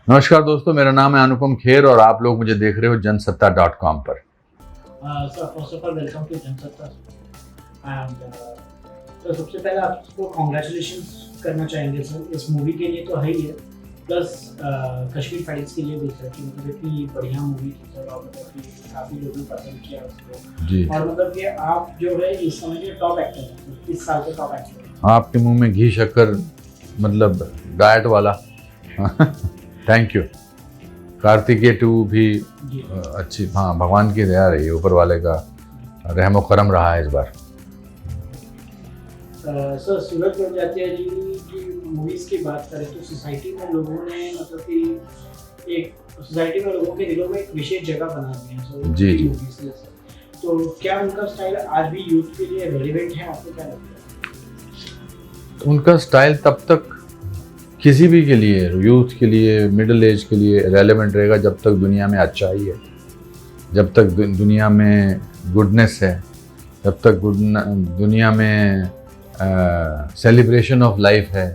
नमस्कार दोस्तों, मेरा नाम है अनुपम खेर और आप लोग मुझे देख रहे हो जनसत्ता.com पर। Sir first of all welcome to Jansatta and तो सबसे पहले आपको कॉन्ग्रेचुलेशंस करना चाहेंगे सर इस मूवी के लिए तो है ही है, प्लस कश्मीर फाइल्स के लिए भी सर कि मतलब इतनी बढ़िया मूवी थी सर और मतलब कि काफ़ी लोगों ने पसंद किया उसको जी, और मतलब कि आप जो है इस समय के टॉप एक्टर हैं, इस साल के टॉप एक्टर हैं। आपके मुंह में घी शक्कर मतलब डाइट वाला। Thank you. कार्तिकेय 2 भी जी अच्छी, हाँ, भगवान की दया रही है, ऊपर वाले का रहम करम रहा है इस बार। सर सूरज बड़जात्या जी की मूवीज़ की बात करें तो सोसाइटी में लोगों ने मतलब कि एक सोसाइटी में लोगों के दिलों में एक विशेष जगह बना दी है सर जी जी। मूवीज़ ने सर। तो क्या उनका स्टाइल आज भी यूथ के लिए रेलेवेंट है, आपको क्या लगता है? उनका स्टाइल तब तक किसी भी के लिए, यूथ के लिए, मिडिल एज के लिए रेलेवेंट रहेगा जब तक दुनिया में अच्छाई है, जब तक दुनिया में गुडनेस है, जब तक दुनिया में सेलिब्रेशन ऑफ लाइफ है,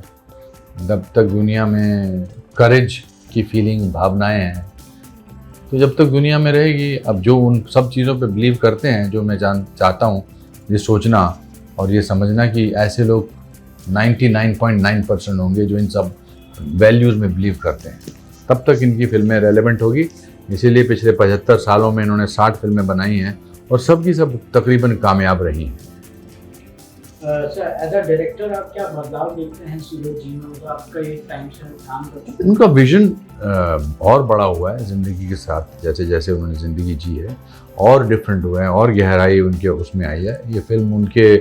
जब तक दुनिया में करेज की फीलिंग, भावनाएं हैं, तो जब तक दुनिया में रहेगी। अब जो उन सब चीज़ों पे बिलीव करते हैं, जो मैं चाहता हूँ ये सोचना और ये समझना कि ऐसे लोग 99.9% होंगे जो इन सब वैल्यूज़ में बिलीव करते हैं, तब तक इनकी फिल्में रेलेवेंट होगी। इसीलिए पिछले 75 सालों में इन्होंने 60 फिल्में बनाई हैं और सब की सब तकरीबन कामयाब रही हैं। सर एज अ डायरेक्टर आप क्या बदलाव देखते हैं सूरज जी में, मतलब आपका एक टाइम से काम करते हैं? उनका विजन और बड़ा हुआ है ज़िंदगी के साथ, जैसे जैसे उन्होंने ज़िंदगी जी है और डिफरेंट हुए हैं और गहराई उनके उसमें आई है। ये फिल्म उनके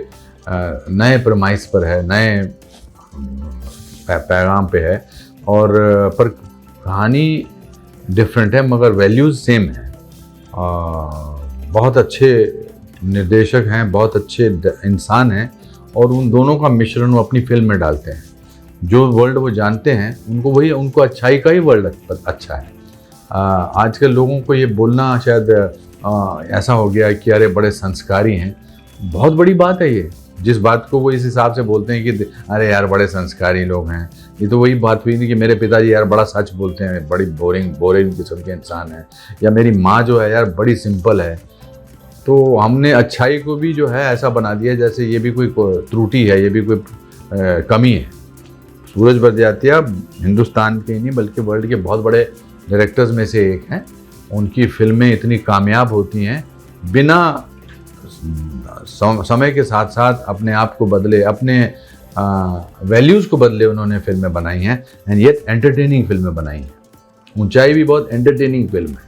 नए प्रमाइस पर है, नए पैगाम पे है और पर कहानी डिफरेंट है मगर वैल्यूज़ सेम है। बहुत अच्छे निर्देशक हैं, बहुत अच्छे इंसान हैं और उन दोनों का मिश्रण वो अपनी फिल्म में डालते हैं। जो वर्ल्ड वो जानते हैं उनको वही, उनको अच्छाई का ही वर्ल्ड अच्छा है। आजकल लोगों को ये बोलना शायद ऐसा हो गया कि अरे बड़े संस्कारी हैं, बहुत बड़ी बात है ये। जिस बात को वो इस हिसाब से बोलते हैं कि अरे यार बड़े संस्कारी लोग हैं, ये तो वही बात हुई थी कि मेरे पिताजी यार बड़ा सच बोलते हैं, बड़ी बोरिंग किस्म के इंसान हैं, या मेरी माँ जो है यार बड़ी सिंपल है। तो हमने अच्छाई को भी जो है ऐसा बना दिया जैसे ये भी कोई त्रुटि है, ये भी कोई कमी है। सूरज बड़जात्या हिंदुस्तान के ही नहीं बल्कि वर्ल्ड के बहुत बड़े डायरेक्टर्स में से एक हैं। उनकी फिल्में इतनी कामयाब होती हैं, बिना समय के साथ साथ अपने आप को बदले, अपने वैल्यूज़ को बदले उन्होंने फिल्में बनाई हैं एंड ये एंटरटेनिंग फिल्में बनाई हैं। ऊंचाई भी बहुत एंटरटेनिंग फिल्म है।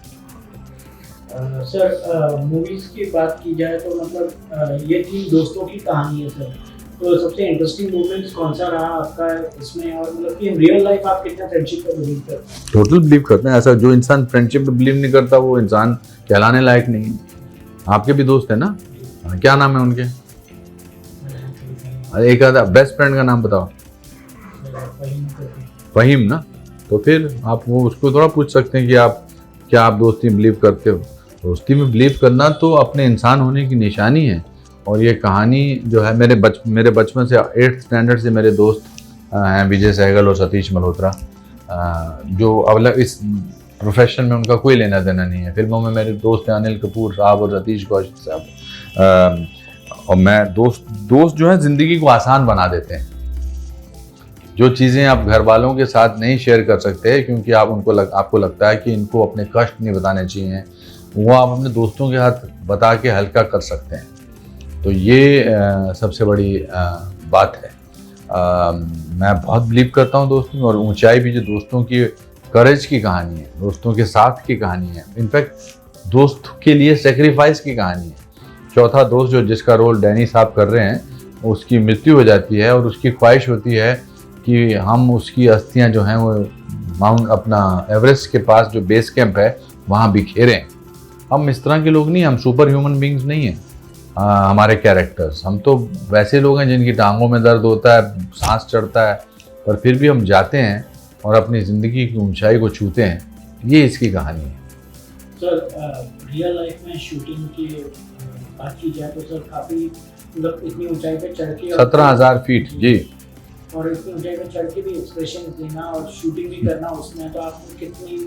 सर मूवीज़ की बात की जाए तो मतलब ये 3 दोस्तों की कहानी है सर, तो सबसे इंटरेस्टिंग मोमेंट्स कौन सा रहा आपका इसमें, और मतलब कि इन रियल लाइफ आप कितना फ्रेंडशिप पर बिलीव करते हैं? टोटल बिलीव करते हैं। ऐसा जो इंसान फ्रेंडशिप पे बिलीव नहीं करता वो इंसान कहलाने लायक नहीं है। आपके भी दोस्त हैं ना? क्या नाम है उनके? एक आधा बेस्ट फ्रेंड का नाम बताओ। फहीम ना? तो फिर आप वो उसको थोड़ा पूछ सकते हैं कि आप क्या आप दोस्ती में बिलीव करते हो। दोस्ती में बिलीव करना तो अपने इंसान होने की निशानी है। और ये कहानी जो है मेरे बचपन से 8th स्टैंडर्ड से मेरे दोस्त हैं, विजय सहगल और सतीश मल्होत्रा, जो अब इस प्रोफेशन में उनका कोई लेना देना नहीं है। फिल्मों में मेरे दोस्त हैं अनिल कपूर साहब और सतीश कौशिक साहब। और मैं दोस्त जो है ज़िंदगी को आसान बना देते हैं। जो चीज़ें आप घर वालों के साथ नहीं शेयर कर सकते क्योंकि आपको लगता है कि इनको अपने कष्ट नहीं बताने चाहिए, वो आप अपने दोस्तों के हाथ बता के हल्का कर सकते हैं। तो ये सबसे बड़ी बात है। मैं बहुत बिलीव करता हूँ दोस्ती में, और ऊंचाई भी जो दोस्तों की करेज की कहानी है, दोस्तों के साथ की कहानी है, इनफैक्ट दोस्त के लिए सेक्रीफाइस की कहानी है। चौथा दोस्त जिसका रोल डैनी साहब कर रहे हैं, उसकी मृत्यु हो जाती है और उसकी ख्वाहिश होती है कि हम उसकी अस्थियां जो हैं वो अपना एवरेस्ट के पास जो बेस कैंप है वहाँ बिखेरें। हम इस तरह के लोग नहीं, हम सुपर ह्यूमन बींग्स नहीं हैं। हमारे कैरेक्टर्स, हम तो वैसे लोग हैं जिनकी टांगों में दर्द होता है, सांस चढ़ता है, पर फिर भी हम जाते हैं और अपनी ज़िंदगी की ऊंचाई को छूते हैं। ये इसकी कहानी है। सर रियल लाइफ में शूटिंग की बात की जाए तो सर काफ़ी मतलब इतनी ऊंचाई पे चढ़ के 17,000 फीट जी। और इतनी ऊंचाई पे चढ़ के भी एक्सप्रेशन देना और शूटिंग भी करना उसमें, तो आपको कितनी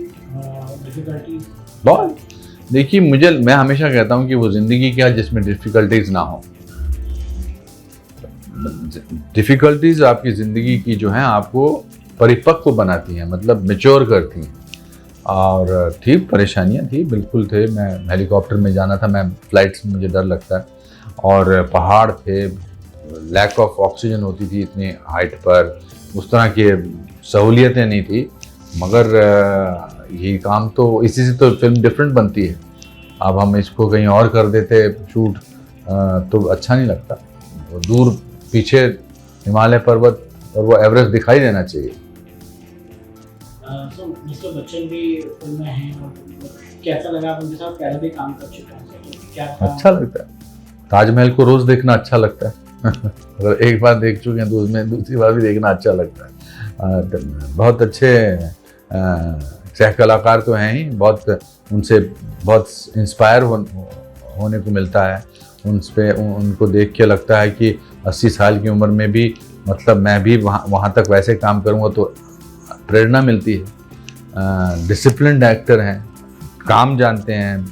डिफिकल्टी? बहुत। देखिए मैं हमेशा कहता हूँ कि वो ज़िंदगी क्या है जिसमें डिफ़िकल्टीज ना हो। डिफ़िकल्टीज आपकी ज़िंदगी की जो हैं आपको परिपक्व बनाती हैं, मतलब मैच्योर करती हैं। और थी परेशानियाँ थी, बिल्कुल थे। मैं हेलीकॉप्टर में जाना था, मैं फ्लाइट से मुझे डर लगता है, और पहाड़ थे, लैक ऑफ ऑक्सीजन होती थी इतनी हाइट पर, उस तरह की सहूलियतें नहीं थी। मगर यही काम तो, इसी से तो फिल्म डिफरेंट बनती है। अब हम इसको कहीं और कर देते शूट तो अच्छा नहीं लगता। वो दूर पीछे हिमालय पर्वत और वो एवरेस्ट दिखाई देना चाहिए। तो मिस्टर बच्चन भी फिल्म में हैं, और कैसा लगा? आप उनके साथ पहले भी काम कर चुके हैं, तो क्या था? अच्छा लगता है। ताजमहल को रोज़ देखना अच्छा लगता है। अगर एक बार देख चुके हैं तो उसमें दूसरी बार भी देखना अच्छा लगता है। बहुत अच्छे सह कलाकार तो हैं ही, बहुत उनसे बहुत इंस्पायर होने को मिलता है। उनको देख के लगता है कि 80 साल की उम्र में भी, मतलब मैं भी वहाँ तक वैसे काम करूँगा तो प्रेरणा मिलती है। डिसिप्लिन्ड एक्टर हैं, काम जानते हैं,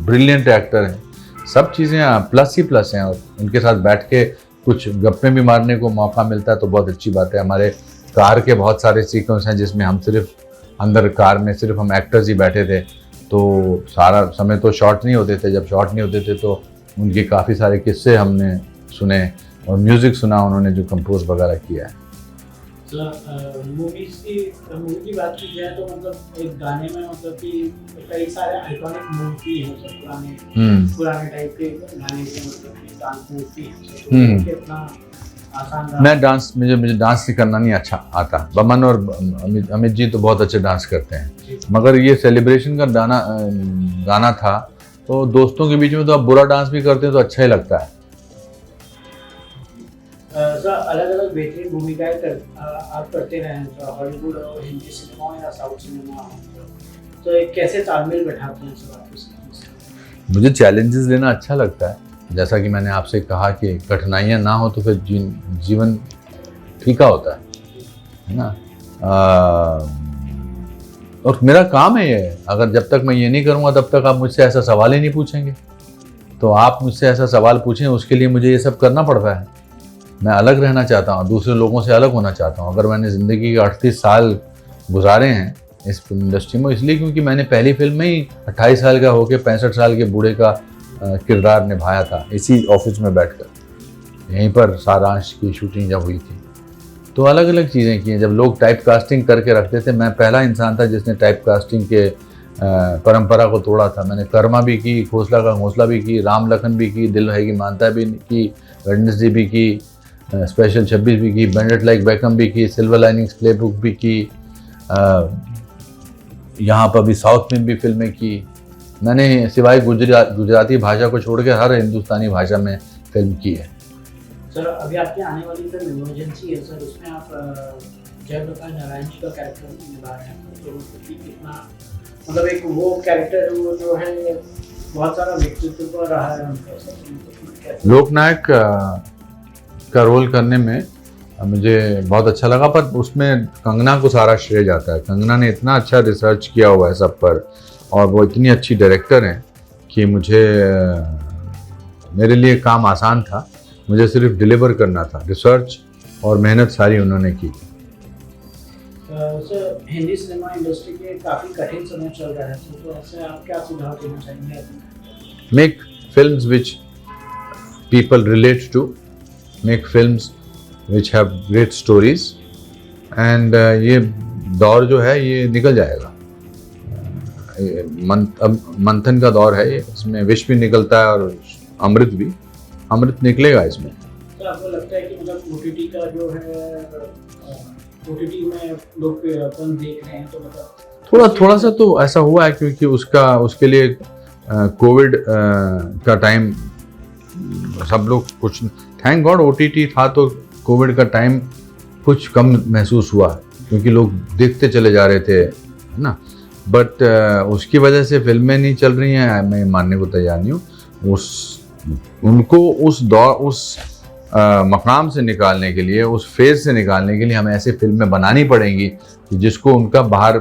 ब्रिलियंट एक्टर हैं, सब चीज़ें प्लस ही प्लस हैं। और उनके साथ बैठ के कुछ गप्पे भी मारने को मौका मिलता है तो बहुत अच्छी बात है। हमारे कार के बहुत सारे सीक्वेंस हैं जिसमें हम सिर्फ अंदर कार में सिर्फ हम एक्टर्स ही बैठे थे, तो सारा समय तो शॉट नहीं होते थे। जब शॉट नहीं होते थे तो उनके काफ़ी सारे किस्से हमने सुने और म्यूज़िक सुना उन्होंने जो कंपोज वगैरह किया है। मूवी की बात की जाए तो मतलब एक गाने में मतलब कि कई सारे आइकॉनिक मूव भी हैं, सब पुराने टाइप के गाने के, मतलब कि डांस मूव भी हैं, तो कितना आसान रहा? मैं डांस, मुझे डांस करना नहीं अच्छा आता। बमन और अमित जी तो बहुत अच्छे डांस करते हैं, मगर ये सेलिब्रेशन का गाना था तो दोस्तों के बीच में तो आप बुरा डांस भी करते हैं तो अच्छा ही लगता है। सर अलग अलग बेहतरीन भूमिकाएं आप करते रहे हैं, तो हॉलीवुड और हिंदी सिनेमा या साउथ सिनेमा, तो एक कैसे तालमेल बैठाते हैं सर आप इसमें? मुझे चैलेंजेस लेना अच्छा लगता है। जैसा कि मैंने आपसे कहा कि कठिनाइयाँ ना हो तो फिर जीवन फीका होता है ना। और मेरा काम है ये, अगर जब तक मैं ये नहीं करूँगा तब तक आप मुझसे ऐसा सवाल ही नहीं पूछेंगे। तो आप मुझसे ऐसा सवाल पूछें, उसके लिए मुझे ये सब करना पड़ता है। मैं अलग रहना चाहता हूँ, दूसरे लोगों से अलग होना चाहता हूँ। अगर मैंने ज़िंदगी के 38 साल गुजारे हैं इस फिल्म इंडस्ट्री में, इसलिए क्योंकि मैंने पहली फिल्म में ही 28 साल का होकर 65 साल के बूढ़े का किरदार निभाया था, इसी ऑफिस में बैठकर। यहीं पर सारांश की शूटिंग जब हुई थी तो अलग अलग चीज़ें की हैं। जब लोग टाइप कास्टिंग करके रखते थे, मैं पहला इंसान था जिसने टाइप कास्टिंग के परंपरा को तोड़ा था। मैंने कर्मा भी की, खोसला का घोंसला भी की, राम लखन भी की, दिल है कि मानता भी की, वेडनेसडे भी की, स्पेशल 26 भी की, बेंडेड लाइक बैकम भी की, सिल्वर लाइनिंग्स प्लेबुक भी की, यहाँ पर भी साउथ में भी फिल्में की। मैंने सिवाय गुजराती भाषा को छोड़ के हर हिंदुस्तानी भाषा में फिल्म की है। सर अभी आपकी आने वाली फिल्म इमरजेंसी है सर, उसमें आप जयप्रकाश नारायण जी का कैरेक्टर निभा रहे हैं, तो कितना मतलब एक वो कैरेक्टर वो जो है बहुत सारा व्यक्तित्व रहा है उनका। लोकनायक का रोल करने में मुझे बहुत अच्छा लगा, पर उसमें कंगना को सारा श्रेय जाता है। कंगना ने इतना अच्छा रिसर्च किया हुआ है सब पर, और वो इतनी अच्छी डायरेक्टर हैं कि मेरे लिए काम आसान था। मुझे सिर्फ डिलीवर करना था, रिसर्च और मेहनत सारी उन्होंने की। सर हिंदी सिनेमा इंडस्ट्री के काफ़ी कठिन समय चल रहा है, तो ऐसे आप क्या सुझाव देना चाहेंगे? Make films which people relate to, make films which have great stories, and ये दौर जो है ये निकल जाएगा। मंथन का दौर है ये, इसमें विष भी निकलता है और अमृत निकलेगा इसमें। तो आपको लगता है कि मतलब ओटीटी का जो है, ओटीटी में लोग फिल्म देख रहे हैं, तो मतलब थोड़ा सा तो ऐसा हुआ है क्योंकि उसके लिए कोविड का टाइम सब लोग कुछ, थैंक गॉड ओटीटी था तो कोविड का टाइम कुछ कम महसूस हुआ क्योंकि लोग देखते चले जा रहे थे, है ना। बट उसकी वजह से फिल्में नहीं चल रही हैं, मैं मानने को तैयार नहीं हूँ। उनको उस मकाम से निकालने के लिए, उस फेज से निकालने के लिए हमें ऐसी फिल्में बनानी पड़ेंगी कि जिसको उनका बाहर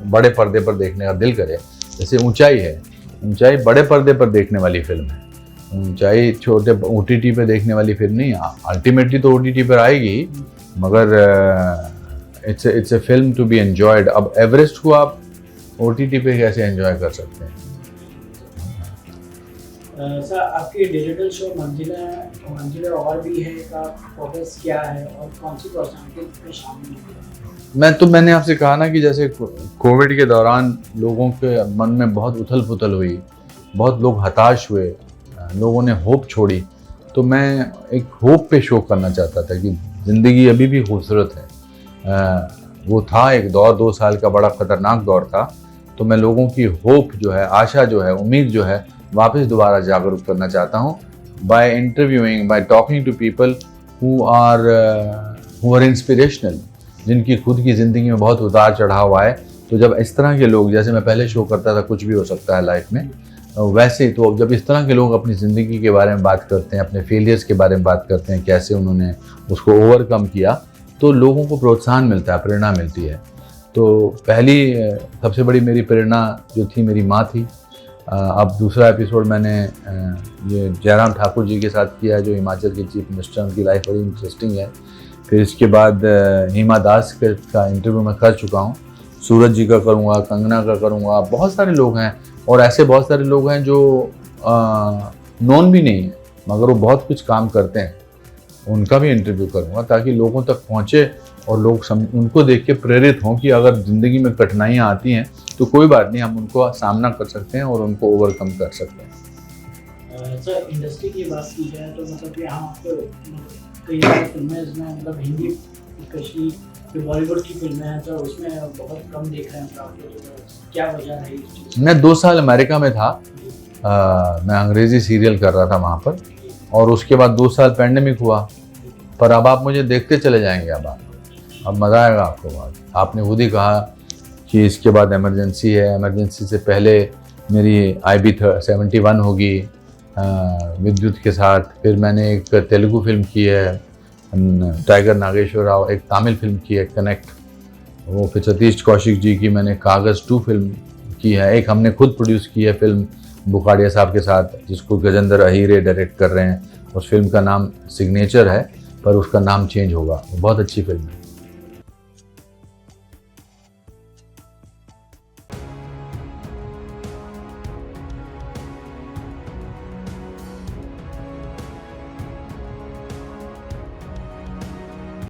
बड़े पर्दे पर देखने का दिल करे। जैसे ऊंचाई है, ऊंचाई बड़े पर्दे पर देखने वाली फिल्म है, ऊंचाई छोटे OTT पे देखने वाली फिल्म नहीं। अल्टीमेटली तो OTT पर आएगी, मगर it's a film to be enjoyed. अब एवरेस्ट को आप OTT पे कैसे एंजॉय कर सकते हैं? सर आपकी डिजिटल शो मंजिलें और भी है का फोकस क्या है और कौन सी पर्सनालिटी में शामिल है? मैंने आपसे कहा ना कि जैसे कोविड के दौरान लोगों के मन में बहुत उथल पुथल हुई, बहुत लोग हताश हुए, लोगों ने होप छोड़ी, तो मैं एक होप पे शो करना चाहता था कि ज़िंदगी अभी भी खूबसूरत है। वो था एक दौर, 2 साल का बड़ा ख़तरनाक दौर था, तो मैं लोगों की होप जो है, आशा जो है, उम्मीद जो है, वापस दोबारा जागरूक करना चाहता हूँ by interviewing, by talking to people who are inspirational, जिनकी खुद की ज़िंदगी में बहुत उतार चढ़ाव आए। तो जब इस तरह के लोग, जैसे मैं पहले शो करता था कुछ भी हो सकता है लाइफ में, वैसे ही तो जब इस तरह के लोग अपनी ज़िंदगी के बारे में बात करते हैं, अपने फेलियर्स के बारे में बात करते हैं, कैसे उन्होंने उसको ओवरकम किया, तो लोगों को प्रोत्साहन मिलता है, प्रेरणा मिलती है। तो पहली सबसे बड़ी मेरी प्रेरणा जो थी मेरी माँ थी। अब दूसरा एपिसोड मैंने ये जयराम ठाकुर जी के साथ किया है, जो हिमाचल के चीफ मिनिस्टर, उनकी लाइफ बड़ी इंटरेस्टिंग है। फिर इसके बाद हिमा दास का इंटरव्यू मैं कर चुका हूँ, सूरज जी का करूँगा, कंगना का करूँगा, बहुत सारे लोग हैं और ऐसे बहुत सारे लोग हैं जो नोन भी नहीं है मगर वो बहुत कुछ काम करते हैं, उनका भी इंटरव्यू करूँगा ताकि लोगों तक पहुँचे और लोग उनको देख के प्रेरित हों कि अगर ज़िंदगी में कठिनाइयाँ आती हैं तो कोई बात नहीं, हम उनको सामना कर सकते हैं और उनको ओवरकम कर सकते हैं। सर इंडस्ट्री की बात की जाए तो मतलब कि हम आपको कई सारी फिल्में इसमें मतलब हिंदी स्पेशली जो बॉलीवुड की फिल्में हैं तो उसमें बहुत कम देख रहे हैं आपको, तो क्या वजह रही इस चीज़? मैं 2 साल अमेरिका में था, मैं अंग्रेज़ी सीरियल कर रहा था वहाँ पर, और उसके बाद 2 साल पैंडेमिक हुआ। पर अब आप मुझे देखते चले जाएंगे, अब मज़ा आएगा आपको। बात आपने खुद ही कहा कि इसके बाद इमरजेंसी है, इमरजेंसी से पहले मेरी IB 71 होगी विद्युत के साथ। फिर मैंने एक तेलुगु फिल्म की है टाइगर नागेश्वर राव, एक तमिल फिल्म की है कनेक्ट, वो फिर सतीश कौशिक जी की मैंने कागज़ 2 फिल्म की है। एक हमने खुद प्रोड्यूस की है फिल्म बुखाड़िया साहब के साथ, जिसको गजेंद्र अहीरे डायरेक्ट कर रहे हैं। उस फिल्म का नाम सिग्नेचर है पर उसका नाम चेंज होगा, बहुत अच्छी फिल्म है।